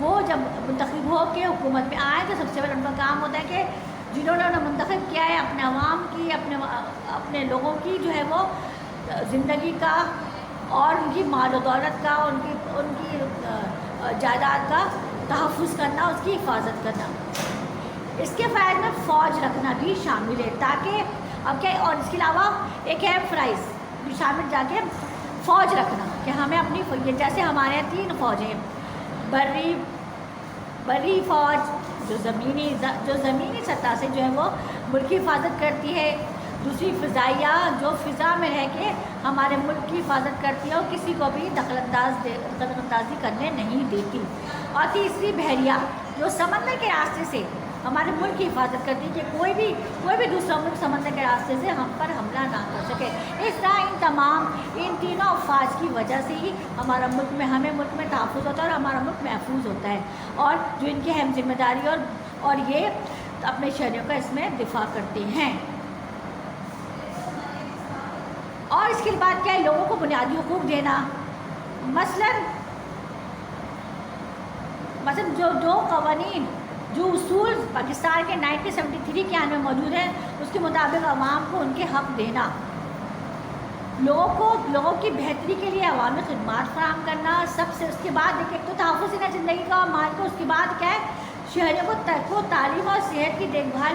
وہ جب منتخب ہو کے حکومت میں آئے تو سب سے پہلے ان کا کام ہوتا ہے کہ جنہوں نے انہیں منتخب کیا ہے اپنے عوام کی اپنے لوگوں کی جو ہے وہ زندگی کا اور ان کی مال و دولت کا ان کی جائیداد کا تحفظ کرنا، اس کی حفاظت کرنا۔ اس کے فائدے میں فوج رکھنا بھی شامل ہے، تاکہ اب کیا، اور اس کے علاوہ ایک ہے فرائض بھی شامل، جا کے فوج رکھنا کہ ہمیں اپنی، جیسے ہمارے یہاں 3 فوجیں ہیں، بری فوج جو زمینی سطح سے جو ہے وہ ملک کی حفاظت کرتی ہے، دوسری فضائیہ جو فضا میں رہ کے ہمارے ملک کی حفاظت کرتی ہے اور کسی کو بھی دخل اندازی کرنے نہیں دیتی، اور تیسری بحریہ جو سمندر کے راستے سے ہمارے ملک کی حفاظت کرتی ہے کہ کوئی بھی دوسرا ملک سمندر کے راستے سے ہم پر حملہ نہ کر سکے۔ اس طرح ان تینوں افواج کی وجہ سے ہی ہمیں ملک میں تحفظ ہوتا ہے اور ہمارا ملک محفوظ ہوتا ہے، اور جو ان کی اہم ذمہ داری اور یہ اپنے شہریوں کا اس میں دفاع کرتے ہیں۔ اور اس کے بعد کیا ہے، لوگوں کو بنیادی حقوق دینا، مثلاً جو قوانین، جو اصول پاکستان کے 1973 کے آنے میں موجود ہیں، اس کے مطابق عوام کو ان کے حق دینا، لوگوں کی بہتری کے لیے عوامی خدمات فراہم کرنا، سب سے اس کے بعد ایک تو تحفظ دینا زندگی کا اور مال کو، اس کے بعد کیا ہے، شہریوں کو تعلیم اور صحت کی دیکھ بھال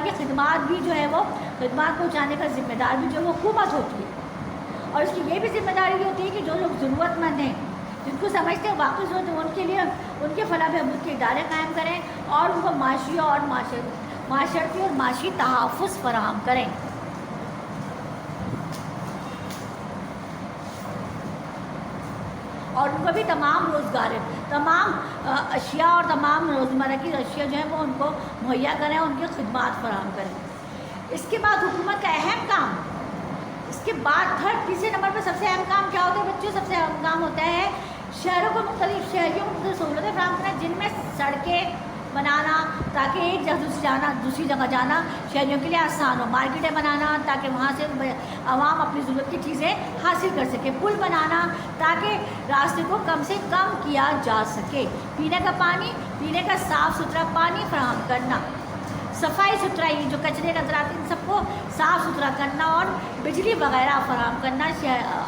کی خدمات بھی جو ہے وہ خدمات پہنچانے کا ذمہ دار بھی جو وہ حکومت ہوتی ہے، اور اس کی یہ بھی ذمہ داری ہوتی ہے کہ جو لوگ ضرورت مند ہیں، جن کو سمجھتے ہیں واقعی ضرورت ہے، ان کے لیے ان کے فلاح بہبود کے ادارے قائم کریں اور ان کو معاشی اور معاشرتی اور معاشی تحفظ فراہم کریں۔ اور ان کو بھی تمام اشیاء اور تمام روزمرہ کی اشیاء جو ہیں وہ ان کو مہیا کریں، ان کی خدمات فراہم کریں۔ اس کے بعد حکومت کا اہم کام، اس کے بعد تیسرے نمبر پر سب سے اہم کام کیا ہوتا ہے بچوں؟ سب سے اہم کام ہوتا ہے شہریوں کو مختلف سہولتیں فراہم کرنا، جن میں سڑکیں بنانا تاکہ ایک جگہ سے جانا دوسری جگہ جانا شہریوں کے لیے آسان ہو، مارکیٹیں بنانا تاکہ وہاں سے عوام اپنی ضرورت کی چیزیں حاصل کر سکے، پل بنانا تاکہ راستے کو کم سے کم کیا جا سکے، پینے کا صاف ستھرا پانی فراہم کرنا، صفائی ستھرائی جو کچرے نظرات ان سب کو صاف ستھرا کرنا، اور بجلی وغیرہ فراہم کرنا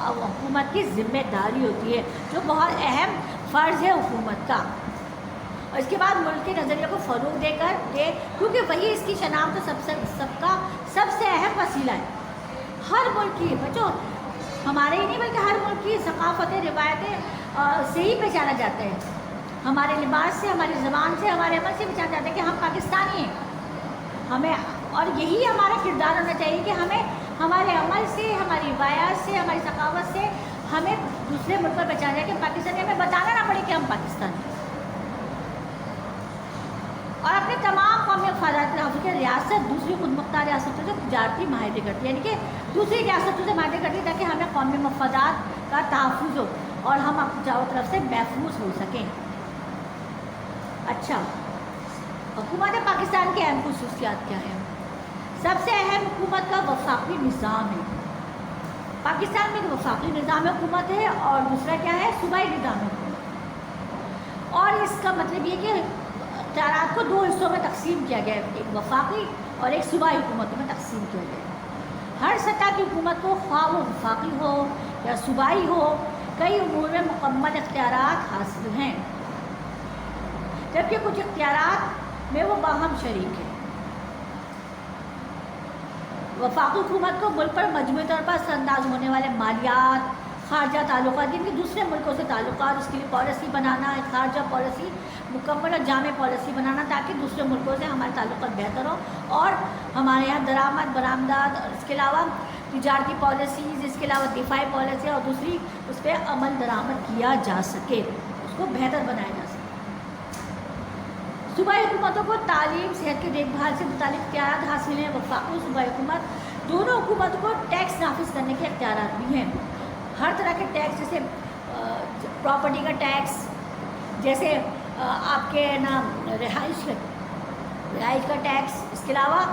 حکومت کی ذمہ داری ہوتی ہے، جو بہت اہم فرض ہے حکومت کا۔ اور اس کے بعد ملک کے نظریے کو فروغ دے کیونکہ وہی اس کی شناخت سب سے اہم وسیلہ ہے۔ ہر ملک کی بچوں، ہمارے ہی نہیں بلکہ ہر ملک کی ثقافتیں، روایتیں سے ہی پہچانا جاتا ہے، ہمارے لباس سے، ہماری زبان سے، ہمارے عمل سے پہچانا جاتا ہے کہ ہم پاکستانی ہیں، اور یہی ہمارا کردار ہونا چاہیے کہ ہمیں ہمارے عمل سے، ہماری روایات سے، ہماری ثقافت سے ہمیں دوسرے ملک پر پہچانا جائے کہ پاکستانی، ہمیں بتانا نہ پڑے کہ ہم پاکستانی ہیں، اور اپنے تمام قومی مفادات کے تحفظ کے ریاست دوسری خود مختار ریاستوں سے تجارتی معاہدے کرتی ہے، یعنی کہ دوسری ریاستوں سے معاہدے کرتی ہے تاکہ ہمیں قومی مفادات کا تحفظ ہو اور ہم اپنی چاروں طرف سے محفوظ ہو سکیں۔ اچھا، حکومت پاکستان کی اہم خصوصیات کیا ہیں؟ سب سے اہم حکومت کا وفاقی نظام ہے۔ پاکستان میں ایک وفاقی نظام حکومت ہے، اور دوسرا کیا ہے؟ صوبائی نظام حکومت، اور اس کا مطلب یہ کہ اختیارات کو 2 حصوں میں تقسیم کیا گیا ہے، ایک وفاقی اور ایک صوبائی حکومتوں میں تقسیم کیا گیا ہے۔ ہر سطح کی حکومت کو، خواہ وہ وفاقی ہو یا صوبائی ہو، کئی امور میں مکمل اختیارات حاصل ہیں، جبکہ کچھ اختیارات میں وہ باہم شریک ہیں۔ وفاقی حکومت کو ملک پر مجموعی طور پر اثر انداز ہونے والے مالیات، خارجہ تعلقات، جن کے دوسرے ملکوں سے تعلقات، اس کے لیے پالیسی بنانا، ایک خارجہ پالیسی مکمل اور جامع پالیسی بنانا تاکہ دوسرے ملکوں سے ہمارے تعلقات بہتر ہوں، اور ہمارے یہاں درآمد برآمدات، اس کے علاوہ تجارتی پالیسیز، اس کے علاوہ دفاعی پالیسی، اور دوسری اس پہ عمل درآمد کیا جا سکے، اس کو بہتر بنایا جا سکے۔ صوبائی حکومتوں کو تعلیم، صحت کی دیکھ بھال سے متعلق اختیارات حاصل ہیں۔ وفاقی اور صوبائی حکومت دونوں حکومتوں کو ٹیکس نافذ کرنے کے اختیارات بھی ہیں، ہر طرح کے ٹیکس، جیسے پراپرٹی کا ٹیکس، جیسے آپ کے رہائش کا ٹیکس، اس کے علاوہ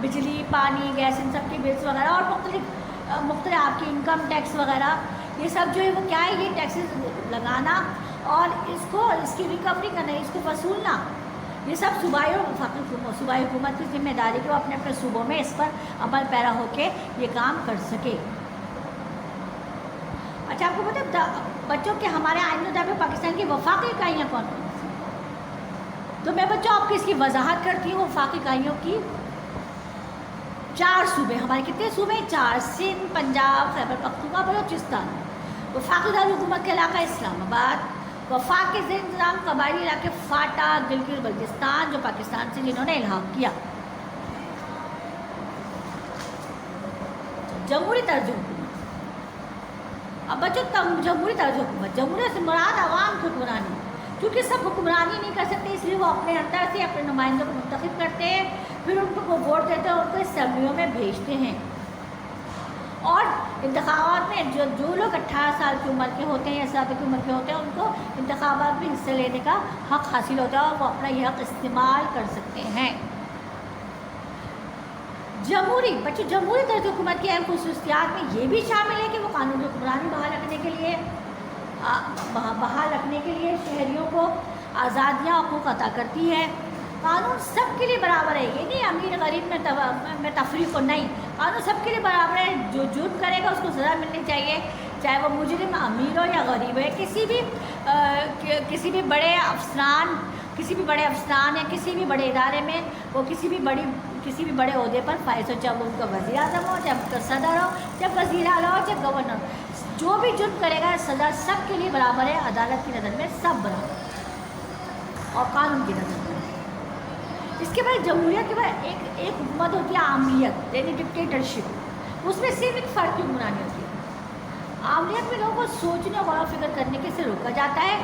بجلی، پانی، گیس، ان سب کی بلس وغیرہ، اور مختلف آپ کی انکم ٹیکس وغیرہ، یہ سب جو ہے وہ کیا ہے، یہ ٹیکسز لگانا اور اس کی ریکوری کرنا، اس کو وصولنا، یہ سب صوبائی حکومت کی ذمہ داری کہ وہ اپنے اپنے صوبوں میں اس پر عمل پیرا ہو کے یہ کام کر سکے۔ اچھا، آپ کو پتہ بچوں کہ ہمارے آئین مطابق پاکستان کی وفاقی اکائیاں کون کون سی؟ تو میں بچوں آپ کو اس کی وضاحت کرتی ہوں۔ وفاقی اکائیوں کی 4 صوبے، ہمارے کتنے صوبے؟ 4، سندھ، پنجاب، خیبر پختونخوا، بلوچستان۔ وفاقی دارالحکومت کے علاقہ اسلام آباد، وفاق کے زیر انتظام قبائلی علاقے فاٹا، گلگت بلتستان جو پاکستان سے جنہوں نے الحاق کیا۔ جمہوری طرز حکومت، اب بچوں جمہوری طرز حکومت، جمہوریت سے مراد عوام کی حکمرانی، کیونکہ سب حکمرانی نہیں کر سکتے اس لیے وہ اپنے اندر سے اپنے نمائندوں کو منتخب کرتے ہیں، پھر ان کو ووٹ دیتے ہیں اور ان کو اسمبلیوں میں بھیجتے ہیں، اور انتخابات میں جو لوگ 18 سال کی عمر کے ہوتے ہیں یا زیادہ کی عمر کے ہوتے ہیں ان کو انتخابات میں حصہ لینے کا حق حاصل ہوتا ہے اور وہ اپنا یہ حق استعمال کر سکتے ہیں۔ جمہوری طرز حکومت کی اہم خصوصیات میں یہ بھی شامل ہے کہ وہ قانون حکمرانی بحال رکھنے کے لیے شہریوں کو آزادیاں حقوق عطا کرتی ہے۔ قانون سب کے لیے برابر ہے، یہ نہیں امیر غریب میں تفریق کو، نہیں، قانون سب کے لیے برابر ہے۔ جو جرم کرے گا اس کو سزا ملنی چاہیے، چاہے وہ مجرم امیر ہو یا غریب ہے۔ کسی بھی بڑے افسران یا کسی بھی بڑے ادارے میں وہ کسی بھی بڑے عہدے پر فائز ہو، چاہے وہ ان کا وزیر اعظم ہو، چاہے ان کا صدر ہو، چاہے وزیر اعلیٰ ہو، چاہے گورنر ہو، جو بھی جرم کرے گا سزا سب کے لیے برابر ہے، عدالت کی نظر میں سب برابر اور قانون کی نظر میں۔ اس کے بعد جمہوریت کے بعد ایک حکومت ہوتی ہے عاملیت، یعنی ڈکٹیٹرشپ، اس میں صرف ایک فرد کی حکمرانی ہوتی ہے۔ عاملیت میں لوگوں کو سوچنے اور غور و فکر کرنے کے سے روکا جاتا ہے،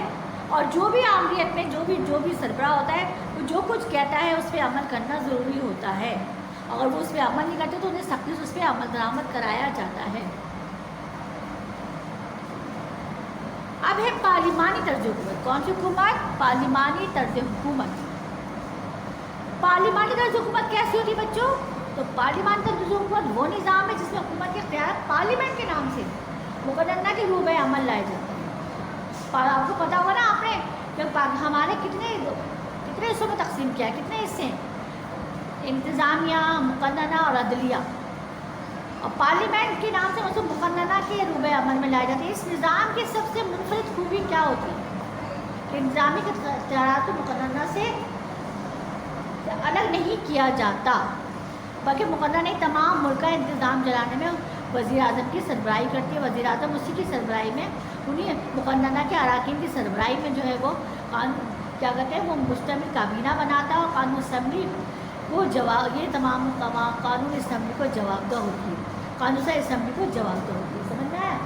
اور جو بھی عاملیت میں جو بھی سربراہ ہوتا ہے وہ جو کچھ کہتا ہے اس پہ عمل کرنا ضروری ہوتا ہے، اگر وہ اس پہ عمل نہیں کرتے تو انہیں سختی سے اس پہ عمل درآمد کرایا جاتا ہے۔ اب ہے پارلیمانی طرز حکومت۔ کون سی حکومت؟ پارلیمانی طرز حکومت۔ پارلیمانی طرز حکومت کیسی ہوتی ہے بچوں؟ تو پارلیمانی طرز حکومت وہ نظام ہے جس میں حکومت کی اختیارات پارلیمنٹ کے نام سے مقننہ کے روح میں عمل لائے جاتے ہیں۔ آپ کو پتا ہوگا نا، آپ نے کہ ہمارے کتنے حصوں میں تقسیم کیا ہے، کتنے حصے ہیں؟ انتظامیہ، مقننہ اور عدلیہ، اور پارلیمنٹ کے نام سے مطلب مقننہ کے روح عمل میں لائے جاتے ہیں۔ اس نظام کی سب سے منفرد خوبی کیا ہوتی ہے کہ انتظامی کے اختیارات کو مقننہ سے الگ نہیں کیا جاتا، بلکہ مقننہ تمام ملک کا انتظام چلانے میں وزیر اعظم کی سربراہی کرتی ہے۔ وزیر اعظم اسی کی سربراہی میں، انہیں مقننہ کے اراکین کی سربراہی میں جو ہے وہ کیا کہتے ہیں، وہ مشتمل کابینہ بناتا ہے، اور قانون اسمبلی کو یہ تمام قانون اسمبلی کو جوابدہ ہوتی ہے، قانون اسمبلی کو جوابدہ ہوتی ہے۔ سمجھ میں آیا؟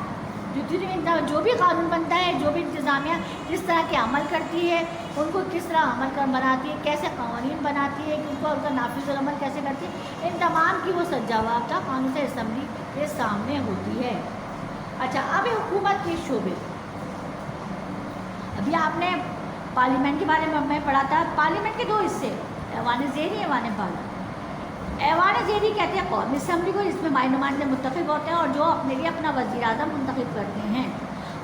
جو بھی قانون بنتا ہے، جو بھی انتظامیہ جس طرح کے عمل کرتی ہے، ان کو کس طرح عمل بناتی ہے، کیسے قوانین بناتی ہے، کہ ان کو ان کا نافذ العمل کیسے کرتی ہے، ان تمام کی وہ جوابدہ قانون اسمبلی کے سامنے ہوتی ہے۔ اچھا، اب حکومت کے شعبے، ابھی آپ نے پارلیمنٹ کے بارے میں پڑھا تھا۔ پارلیمنٹ کے 2 حصے، ایوان زیری، ایوان بالا۔ ایوان زیری کہتے ہیں قومی اسمبلی کو، جس میں نمائندے منتخب ہوتے ہیں اور جو اپنے لیے اپنا وزیر اعظم منتخب کرتے ہیں،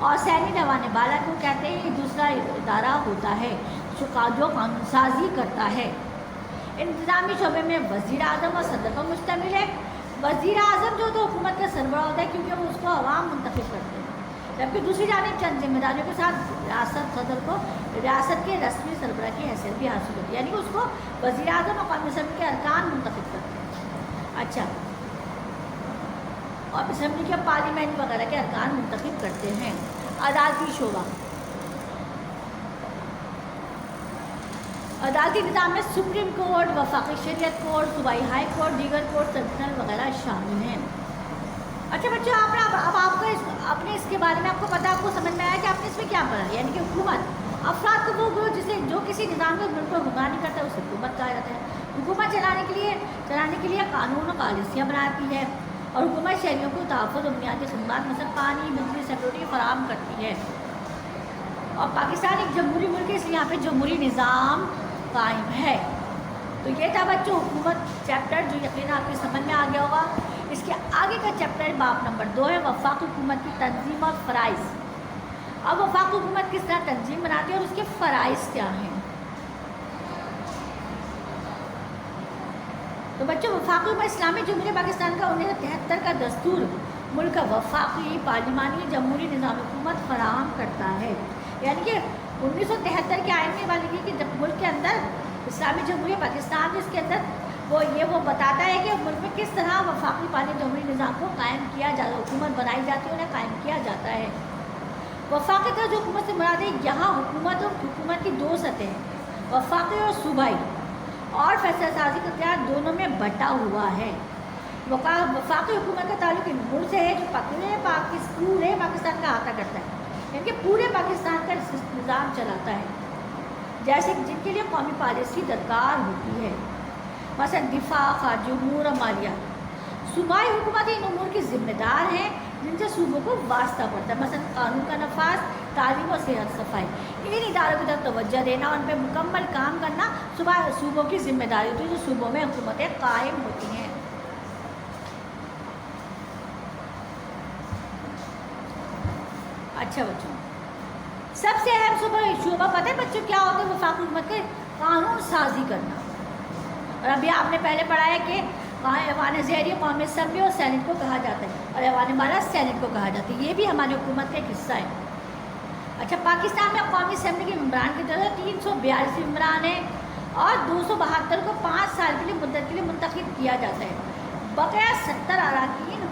اور سینیٹ ایوان بالا کو کہتے ہیں، یہ دوسرا ادارہ ہوتا ہے جو قانون سازی کرتا ہے۔ انتظامی شعبے میں وزیر اعظم اور صدر پر مشتمل ہے۔ وزیر اعظم جو تو حکومت کا سربراہ ہوتا ہے کیونکہ وہ اس کو عوام منتخب کرتے ہیں، جبکہ دوسری جانب چند ذمہ داریوں کے ساتھ صدر کو ریاست کے رسمی سربراہ کی حیثیت بھی حاصل ہوتی ہے، یعنی کہ اس کو وزیر اعظم اور قومی اسمبلی کے ارکان منتخب کرتے ہیں۔ اچھا، اور اسمبلی کے پارلیمنٹ وغیرہ کے ارکان منتخب کرتے ہیں۔ عدالتی شعبہ، عدالتی نظام میں سپریم کورٹ، وفاقی شریعت کورٹ، صوبائی ہائی کورٹ، دیگر کورٹ، ٹربیونل وغیرہ شامل ہیں۔ اچھا بچوں، اب آپ کو اپنے اس کے بارے میں آپ کو پتا، آپ کو سمجھ میں آیا کہ آپ نے اس میں کیا پڑھا، یعنی کہ حکومت افراد کو وہ گروہ جو کسی نظام کے ملک کو حکمرانی کرتا ہے اسے حکومت کہا جاتا ہے۔ حکومت چلانے کے لیے قانون و پالیسیاں بناتی ہے، اور حکومت شہریوں کو تحفظ و بنیادی خدمات مثلا پانی، بجلی، سیکورٹی فراہم کرتی ہے۔ اور پاکستان ایک جمہوری ملک ہے، اس لیے یہاں پہ جمہوری نظام قائم ہے۔ تو یہ تھا بچوں حکومت چیپٹر، جو یقیناً آپ کی سمجھ میں آ گیا ہوگا۔ اس کے آگے کا چیپٹر باب نمبر 2 ہے وفاقی حکومت کی تنظیم اور فرائض۔ اب وفاقی حکومت کس طرح تنظیم اس کے فرائض کیا ہیں. تو بچوں وفاقی حکومت اسلامی جمہوریہ پاکستان کا 1973 کا دستور ملک کا وفاقی پارلیمانی جمہوری نظام حکومت فراہم کرتا ہے. یعنی کہ 1973 کے آئین میں بات کی کہ جب ملک کے اندر اسلامی جمہوریہ پاکستان جس کے اندر وہ بتاتا ہے کہ ملک میں کس طرح وفاقی پارلیمانی جمہوری نظام کو قائم کیا جاتا ہے، حکومت بنائی جاتی ہے، انہیں قائم کیا جاتا ہے. وفاقی طرز حکومت سے مراد ہے یہاں حکومت اور حکومت کی دو سطح ہیں، وفاقی اور صوبائی، اور فیصلہ سازی کا اختیار دونوں میں بٹا ہوا ہے. وفاقی حکومت کا تعلق ان امور سے ہے جو پورے پاکستان کا احاطہ کرتا ہے، یعنی کہ پورے پاکستان کا نظام چلاتا ہے، جیسے جن کے لیے قومی پالیسی درکار ہوتی ہے، مثلا دفاع، خارجہ امور اور مالیہ. صوبائی حکومت ان امور کی ذمہ دار ہیں جن سے صوبوں کو واسطہ پڑتا ہے، مثلا قانون کا نفاذ، تعلیم اور صحت صفائی. ان اداروں کی طرف توجہ دینا اور ان پہ مکمل کام کرنا صوبوں کی ذمہ داری ہوتی ہے جو صوبوں میں حکومتیں قائم ہوتی ہیں. اچھا بچوں، سب سے اہم شعبہ پتہ ہے بچوں کیا ہوتا ہے وفاقی حکومت کے؟ قانون سازی کرنا. اور ابھی آپ نے پہلے پڑھا ہے کہ ایوان زیریں قومی اسمبلی اور سینٹ کو کہا جاتا ہے، اور ایوان بالا سینٹ کو کہا جاتا ہے. یہ بھی ہماری حکومت کا ایک حصہ ہے. اچھا، پاکستان میں قومی اسمبلی کے ممبران کی طرف 342 ممبران ہیں اور 272 کو 5 سال کے لیے مدت کے لیے منتخب کیا جاتا ہے. بقیہ 70 اراکین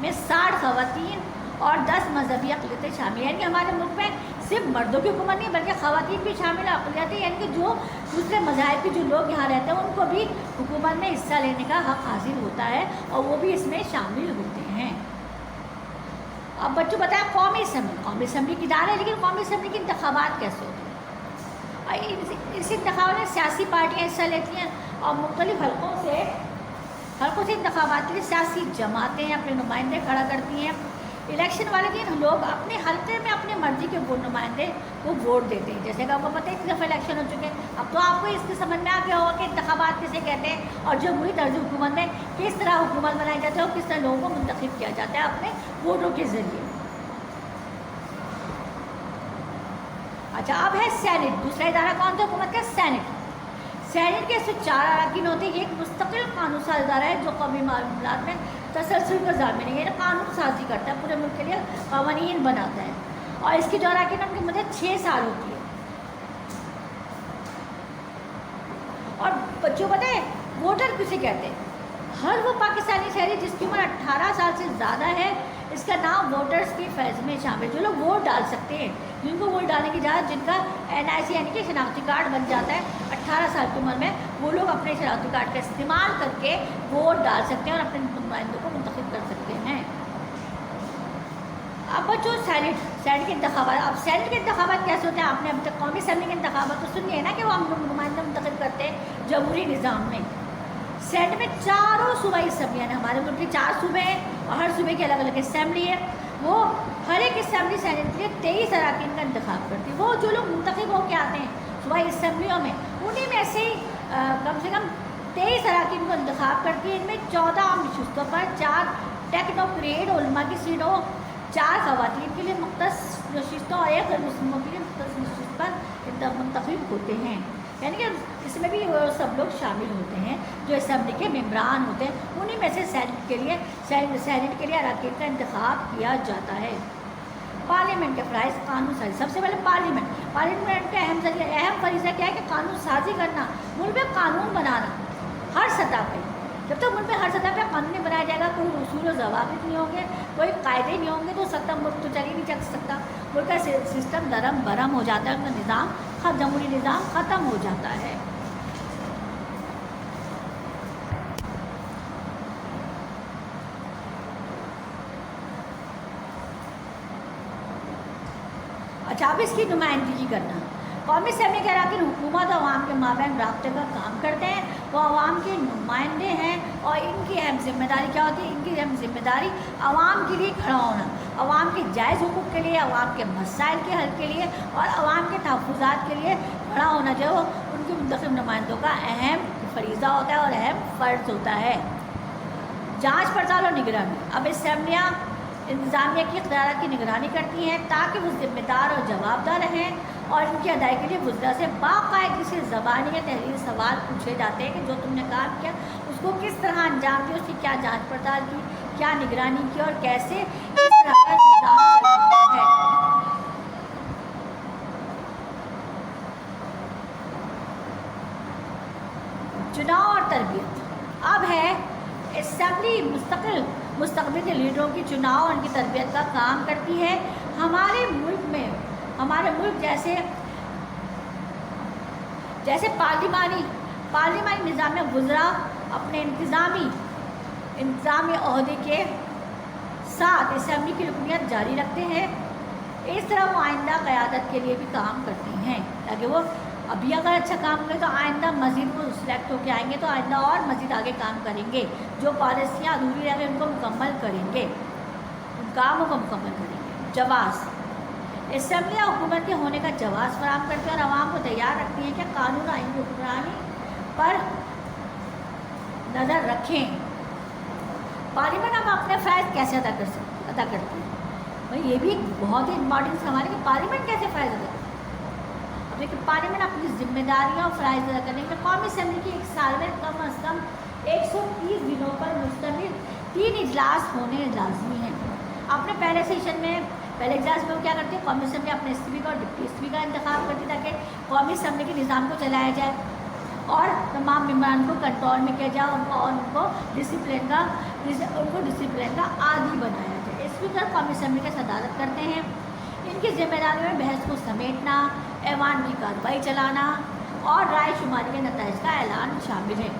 میں 60 خواتین اور 10 مذہبی اقلیتیں شامل ہیں. یعنی کہ ہمارے ملک میں صرف مردوں کی حکومت نہیں بلکہ خواتین بھی شامل اقلیتیں، یعنی کہ جو دوسرے مذاہب کے جو لوگ یہاں رہتے ہیں ان کو بھی حکومت میں حصہ لینے کا حق حاصل ہوتا ہے اور وہ بھی اس میں شامل ہوتے ہیں. اب بچوں بتائیں قومی اسمبلی کی ادارے ہے، لیکن قومی اسمبلی کے انتخابات کیسے ہوتے ہیں؟ اس انتخابات میں سیاسی پارٹیاں حصہ لیتی ہیں اور مختلف حلقوں سے انتخابات کے لیے سیاسی جماعتیں اپنے نمائندے کھڑا کرتی ہیں. الیکشن والے دن لوگ اپنے حلقے میں اپنے مرضی کے نمائندے کو ووٹ دیتے ہیں. جیسے کہ آپ کو پتہ ہے ایک دفعہ الیکشن ہو چکے ہیں، اب تو آپ کو اس کے سمجھ میں آ گیا ہوگا کہ انتخابات کسے کہتے ہیں اور جمہوری طرز حکومت میں کس طرح حکومت بنائی جاتی ہے اور کس طرح لوگوں کو منتخب کیا جاتا ہے اپنے ووٹوں کے ذریعے. اچھا، اب ہے سینٹ. دوسرا ادارہ کون سا حکومت کا؟ سینٹ کے 4 اراکین ہوتے ہیں. یہ ایک مستقل قانون ساز ادارہ ہے جو قومی معاملات میں تسلسل کا ضامن ہے، یعنی قانون سازی کرتا ہے، پورے ملک کے لیے قوانین بناتا ہے. اور اس کی جو اراکین ان کی مدت 6 سال ہوتی ہے. اور بچوں پتہ ہے ووٹر کسے کہتے ہیں؟ ہر وہ پاکستانی شہری جس کی عمر 18 سال سے زیادہ ہے، اس کا نام ووٹرز کی فہرست میں شامل، جو لوگ ووٹ ڈال سکتے ہیں، جن کو ووٹ ڈالنے کی اجازت، جن کا NIC یعنی کہ شناختی کارڈ بن جاتا ہے 18 سال کی عمر میں، وہ لوگ اپنے شناختی کارڈ کا استعمال کر کے ووٹ ڈال سکتے ہیں اور اپنے نمائندوں کو منتخب کر سکتے ہیں. اب بچوں سینٹ کے انتخابات. اب سینٹ کے انتخابات کیسے ہوتے ہیں؟ آپ نے اب تک قومی اسمبلی کے انتخابات تو سن لیے نا کہ وہ ہم لوگ نمائندے منتخب کرتے ہیں جمہوری نظام میں. سینٹ میں چاروں صوبائی اسمبلیاں ہیں. ہمارے ملک کے 4 صوبے ہیں اور ہر صوبے کی الگ الگ اسمبلی ہے. وہ ہر ایک اسمبلی سینٹ کے لیے 23 اراکین کا انتخاب کرتی ہے. وہ جو لوگ منتخب ہو کے آتے ہیں صوبائی اسمبلیوں میں، انہیں میں سے کم سے کم 23 اراکین کو انتخاب کرتی ہے. ان میں 14 عام نشستوں پر 4 ٹیکنوکریٹ علماء کی سیٹوں، 4 خواتین کے لیے مختص نشستوں اور 1 غیر مسلموں کے لیے مختص نشست پر منتخب ہوتے ہیں. یعنی کہ اس میں بھی وہ سب لوگ شامل ہوتے ہیں جو اسمبلی کے ممبران ہوتے ہیں. انہیں میں سے سینٹ کے لیے اراکین کا انتخاب کیا جاتا ہے. پارلیمنٹ کے فرائض قانون سازی. سب سے پہلے پارلیمنٹ کا اہم فریضہ کیا ہے کہ قانون سازی کرنا، ملک میں قانون بنانا ہر سطح پہ. جب تک ملک میں ہر سطح پہ قانون نہیں بنایا جائے گا، کوئی اصول و ضوابط نہیں ہوں گے، کوئی قاعدے نہیں ہوں گے، تو ملک تو چل ہی نہیں سکتا. ملک کا سسٹم درم برم ہو جاتا ہے، ان کا نظام جمہوری نظام ختم ہو جاتا ہے. اچھا، اب اس کی نمائندگی کرنا. قومی اسمبلی کے اراکین حکومت اور عوام کے مابین رابطے کا کام کرتے ہیں. وہ عوام کے نمائندے ہیں اور ان کی اہم ذمہ داری کیا ہوتی ہے؟ ان کی اہم ذمہ داری عوام کے لیے کھڑا ہونا، عوام کے جائز حقوق کے لیے، عوام کے مسائل کے حل کے لیے اور عوام کے تحفظات کے لیے کھڑا ہونا جو ان کے منتخب نمائندوں کا اہم فریضہ ہوتا ہے اور اہم فرض ہوتا ہے. جانچ پڑتال اور نگرانی. اب اسمبلیاں انتظامیہ کی اختیارات کی نگرانی کرتی ہیں تاکہ وہ ذمہ دار اور جوابدار رہیں، اور ان کی ادائیگی کے لیے وزراء سے باقاعدگی سے زبانی یا تحریری سوال پوچھے جاتے ہیں کہ جو تم نے کام کیا اس کو کس طرح انجام دیا، اس کی کیا جانچ پڑتال کی، کیا نگرانی کی، اور کیسے اس طرح کا نظام چل رہا ہے۔ چناؤ اور تربیت۔ اب ہے اسمبلی مستقبل کے لیڈروں کی چناؤ اور ان کی تربیت کا کام کرتی ہے۔ ہمارے ملک جیسے پارلیمانی نظام میں وزراء اپنے انتظامی عہدے کے ساتھ اسمبلی کی رکنیت جاری رکھتے ہیں۔ اس طرح وہ آئندہ قیادت کے لیے بھی کام کرتے ہیں تاکہ وہ ابھی اگر اچھا کام کریں تو آئندہ مزید وہ سلیکٹ ہو کے آئیں گے تو آئندہ اور مزید آگے کام کریں گے، جو پالیسیاں ادھوری رہ گئی ان کو مکمل کریں گے، ان کاموں کو مکمل کریں گے۔ جواز۔ اسمبلیاں حکومت کے ہونے کا جواز فراہم کرتی ہیں اور عوام کو تیار رکھتی ہیں کہ قانون آئین کی حکمرانی پر نظر رکھیں۔ پارلیمنٹ اب اپنے فرائض کیسے ادا کرتی ہے؟ بھائی یہ بھی ایک بہت ہی امپورٹنٹ سوال ہے کہ پارلیمنٹ کیسے فرائض ادا کرتی ہے؟ لیکن پارلیمنٹ اپنی ذمہ داریاں اور فرائض ادا کرنے کے لیے قومی اسمبلی کی ایک سال میں کم از کم 130 دنوں پر مشتمل 3 اجلاس ہونے لازمی ہیں۔ اپنے پہلے اجلاس میں وہ کیا کرتے ہیں؟ قومی اسمبلی اپنے اسپیکر اور ڈپٹی اسپیکر کا انتخاب کرتی ہے تاکہ قومی اسمبلی کے نظام کو چلایا جائے اور تمام ممبران کو کنٹرول میں کیا جائے اور ان کو ڈسپلن کا عادی بنایا جائے۔ اسپیکر قومی اسمبلی کا صدارت کرتے ہیں۔ ان کی ذمہ داریوں میں بحث کو سمیٹنا، ایوان کی کارروائی چلانا اور رائے شماری کے نتائج کا اعلان شامل ہے۔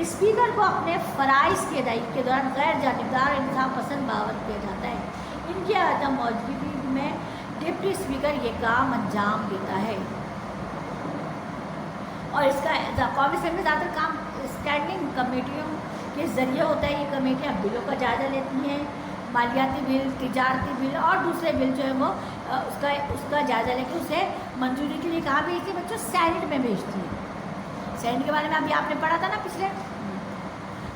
اسپیکر کو اپنے فرائض کی ادائیگی کے دوران غیر جانبدار اور انصاف پسند باور کیا جاتا ہے۔ ان کی عدم موجودگی میں ڈپٹی اسپیکر یہ کام انجام دیتا ہے، اور اس کا قومی اسمبلی زیادہ تر کام اسٹینڈنگ کمیٹیوں کے ذریعے ہوتا ہے۔ یہ کمیٹیاں بلوں کا جائزہ لیتی ہیں، مالیاتی بل، تجارتی بل اور دوسرے بل جو ہے وہ اس کا جائزہ لے کے اسے منظوری کے لیے کہاں بھیجتی ہے بچوں؟ سینٹ میں بھیجتی ہے۔ سینٹ کے بارے میں ابھی آپ نے پڑھا تھا نا پچھلے۔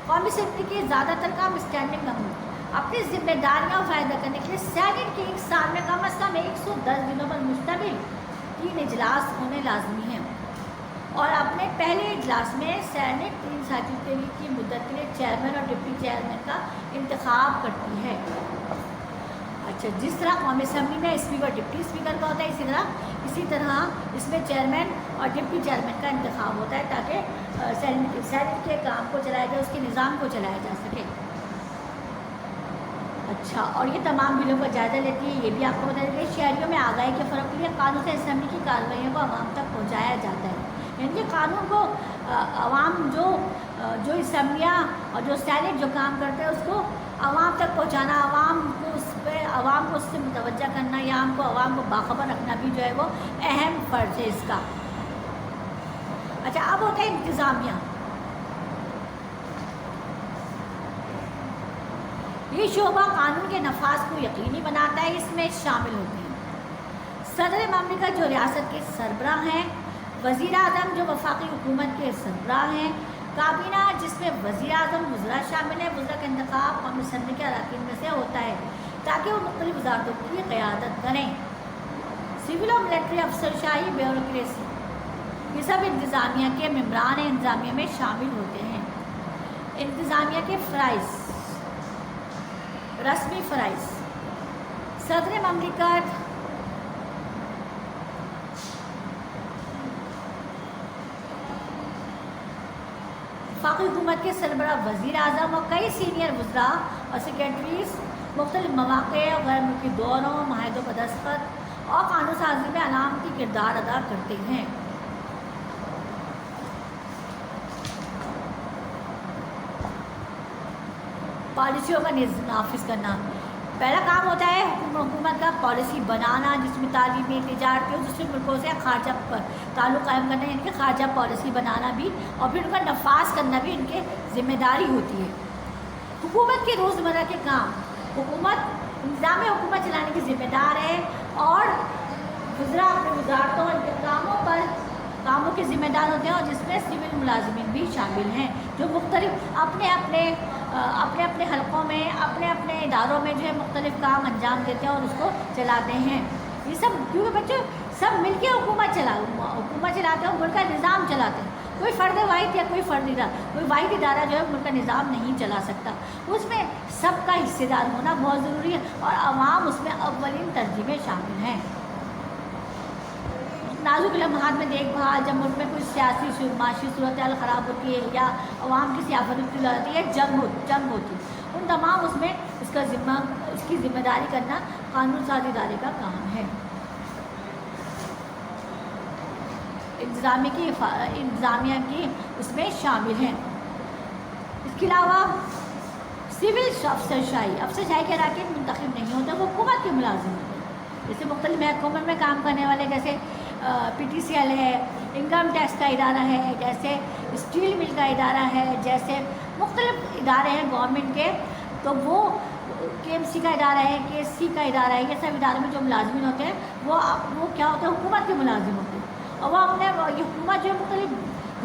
قومی اسمبلی کے زیادہ تر کام اسٹینڈنگ کمیٹی اپنی ذمہ داریاں فائدہ کرنے کے لیے سینٹ کے ایک سال میں کم از کم 110 دنوں پر مشتمل 3 اجلاس ہونے لازمی ہیں، اور اپنے پہلے اجلاس میں سینٹ 3 سال کی مدت کے لیے چیئرمین اور ڈپٹی چیئرمین کا انتخاب کرتی ہے۔ اچھا، جس طرح قومی اسمبلی میں اسپیکر اور ڈپٹی اسپیکر کا ہوتا ہے، اسی طرح اس میں چیئرمین اور ڈپٹی چیئرمین کا انتخاب ہوتا ہے تاکہ سینٹ کے کام کو چلایا جائے، اس کے نظام کو چلایا جا سکے۔ اچھا، اور یہ تمام بلوں کا جائزہ لیتی ہے۔ یہ بھی آپ کو بتا دیں کہ شہریوں میں آگاہی کے فروغ کے لیے قانون سے اسمبلی کی کارروائیوں کو عوام تک پہنچایا جاتا ہے، یعنی کہ قانون کو عوام جو اسمبلیاں اور جو سینٹ جو کام کرتے ہیں اس کو عوام تک پہنچانا، عوام کو اس سے متوجہ کرنا یا عوام کو باخبر رکھنا بھی جو ہے وہ اہم فرض ہے اس کا۔ اچھا، اب ہوتا ہے انتظامیہ۔ یہ شعبہ قانون کے نفاذ کو یقینی بناتا ہے۔ اس میں شامل ہوتے ہیں صدر مملکت جو ریاست کے سربراہ ہیں، وزیر اعظم جو وفاقی حکومت کے سربراہ ہیں، کابینہ جس میں وزیر اعظم وزراء شامل ہیں۔ وزراء کا انتخاب قومی اسمبلی کے اراکین میں سے ہوتا ہے تاکہ وہ مختلف وزارتوں کی قیادت کریں۔ سول اور ملٹری افسرشاہی، بیوروکریسی، یہ سب انتظامیہ کے ممبران انتظامیہ میں شامل ہوتے ہیں۔ انتظامیہ کے فرائض، رسمی فرائض: صدر مملکت وفاقی حکومت کے سربراہ وزیر اعظم اور کئی سینئر وزراء اور سیکرٹریز مختلف مواقع اور غیر ملکی دوروں، معاہدوں پر دستخط اور قانون سازی میں علامتی کردار ادا کرتے ہیں۔ پالیسیوں کا نافذ کرنا: پہلا کام ہوتا ہے حکومت کا پالیسی بنانا، جس میں تعلیمی، تجارتی اور دوسرے ملکوں سے خارجہ تعلق قائم کرنا، یعنی کہ خارجہ پالیسی بنانا بھی اور پھر ان کا نفاذ کرنا بھی ان کی ذمہ داری ہوتی ہے۔ حکومت کے روزمرہ کے کام: انتظامی حکومت چلانے کی ذمہ دار ہے اور وزراء اپنے وزارتوں اور ان کے کاموں کے ذمہ دار ہوتے ہیں، اور جس میں سول ملازمین بھی شامل ہیں جو مختلف اپنے اپنے اپنے حلقوں میں اپنے اپنے اداروں میں جو ہے مختلف کام انجام دیتے ہیں اور اس کو چلاتے ہیں. یہ سب کیونکہ بچوں سب مل کے حکومت چلاتے ہیں، ملک کا نظام چلاتے ہیں. کوئی فرد واحد یا کوئی کوئی واحد ادارہ جو ہے ملک کا نظام نہیں چلا سکتا. اس میں سب کا حصے دار ہونا بہت ضروری ہے اور عوام اس میں اولین ترجیح میں شامل ہیں. نازک لمحات میں دیکھ بھال، جب ملک میں کچھ سیاسی معاشی صورتحال خراب ہوتی ہے یا عوام کی سیاست اطلاع ہوتی ہے، جنگ ہوتی ہے، ان تمام اس میں اس کی ذمہ داری کرنا قانون ساز ادارے کا کام ہے. انتظامیہ کی اس میں شامل ہیں. اس کے علاوہ سول افسرشاہی کے اراکین منتخب نہیں ہوتے، وہ حکومت کے ملازم ہوتے ہیں. جیسے مختلف محکموں میں کام کرنے والے، جیسے PTCL ہے، انکم ٹیکس کا ادارہ ہے، جیسے اسٹیل مل کا ادارہ ہے، جیسے مختلف ادارے ہیں گورنمنٹ کے، تو وہ KMC کا ادارہ ہے، KSC کا ادارہ ہے. یہ سب اداروں میں جو ملازمین ہوتے ہیں وہ کیا ہوتے ہیں؟ حکومت کے ملازم ہوتے ہیں. اور وہ یہ حکومت جو ہے مختلف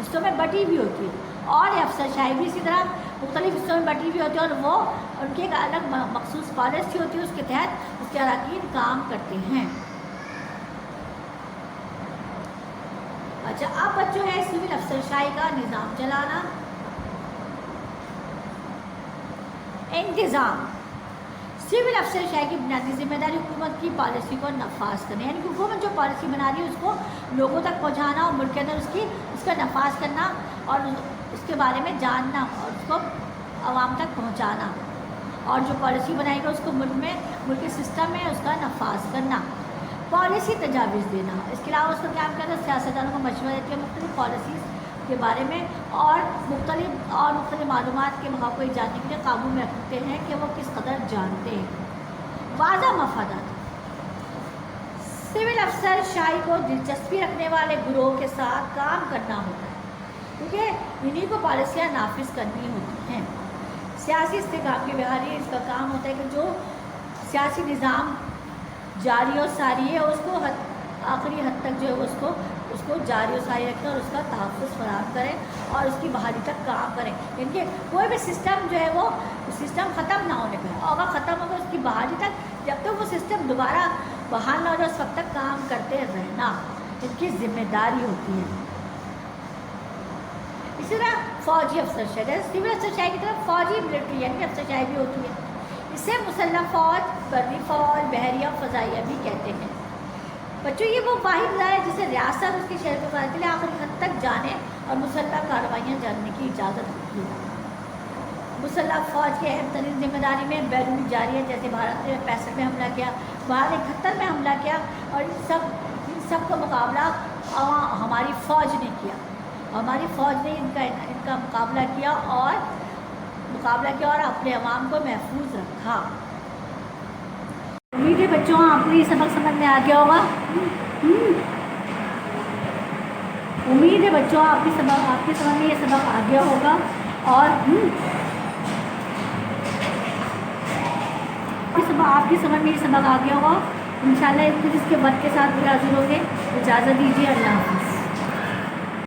حصوں میں بٹی بھی ہوتی ہے، اور یہ افسرشاہی بھی اسی طرح مختلف حصوں میں بٹی ہوئی ہوتی ہے، اور وہ ان کی ایک الگ مخصوص پالیسی ہوتی ہے، اس کے تحت اس کے اراکین کام کرتے ہیں. اچھا، اب بچوں ہے سول افسرشاہی کا نظام چلانا. انتظام. سول افسرشاہی کی بنیادی ذمہ داری حکومت کی پالیسی کو نفاذ کرنا، یعنی کہ حکومت جو پالیسی بنا رہی ہے اس کو لوگوں تک پہنچانا اور ملک کے اندر اس کا نفاذ کرنا اور اس کے بارے میں جاننا اور اس کو عوام تک پہنچانا، اور جو پالیسی بنائی گئی اس کو ملک کے سسٹم میں اس کا نفاذ کرنا. پالیسی تجاویز دینا. اس کے علاوہ اس کا کیا کرنا ہے؟ سیاستدانوں کو مشورہ دیتی ہے مختلف پالیسیز کے بارے میں، اور مختلف معلومات کے مواقع کو جاننے کے لیے قابو میں رکھتے ہیں کہ وہ کس قدر جانتے ہیں. واضح مفادات. سول افسر شاہی کو دلچسپی رکھنے والے گروہ کے ساتھ کام کرنا ہوتا ہے، کیونکہ انہیں کو پالیسیاں نافذ کرنی ہوتی ہیں. سیاسی استحکام کی بحالی. اس کا کام ہوتا ہے کہ جو سیاسی نظام جاری و ساری ہے اس کو آخری حد تک جو ہے اس کو جاری و ساری رکھیں اور اس کا تحفظ فراہم کریں اور اس کی بحالی تک کام کریں. یعنی کہ کوئی بھی سسٹم جو ہے وہ سسٹم ختم نہ ہونے پائے، اور اگر ختم ہوگا اس کی بحالی تک، جب تک وہ سسٹم دوبارہ بحال نہ ہو جائے اس وقت تک کام کرتے رہنا ان کی ذمہ داری ہوتی ہے. اسی طرح فوجی افسرشاہی. سول افسرشاہی کی طرف فوجی ملٹری یعنی افسرشاہی بھی ہوتی ہے. اسے مسلح فوج، بری فوج، بحریہ، فضائیہ بھی کہتے ہیں. بچوں یہ وہ واحد ادارہ ہے جسے ریاست اس کے شہر کے فائدے کے لیے آخری حد تک جانے اور مسلح کارروائیاں جاننے کی اجازت ہوتی ہے. مسلح فوج کی اہم ترین ذمہ داری میں بیرونی جاری ہے، جیسے بھارت نے 65 میں حملہ کیا، بھارت نے 71 میں حملہ کیا، اور ان سب کا مقابلہ ہماری فوج نے کیا. ہماری فوج نے ان کا مقابلہ کیا اور اپنے عوام کو محفوظ رکھا. امید ہے بچوں آپ کو یہ سبق سمجھ میں آ گیا ہوگا. امید ہے بچوں آپ کے سمجھ میں یہ سبق آ گیا ہوگا، اور آپ کی سمجھ میں یہ سبق آ گیا ہوگا. انشاءاللہ اس کے وقت کے ساتھ بھی حاضر ہوں گے. اجازت دیجیے. اللہ حافظ.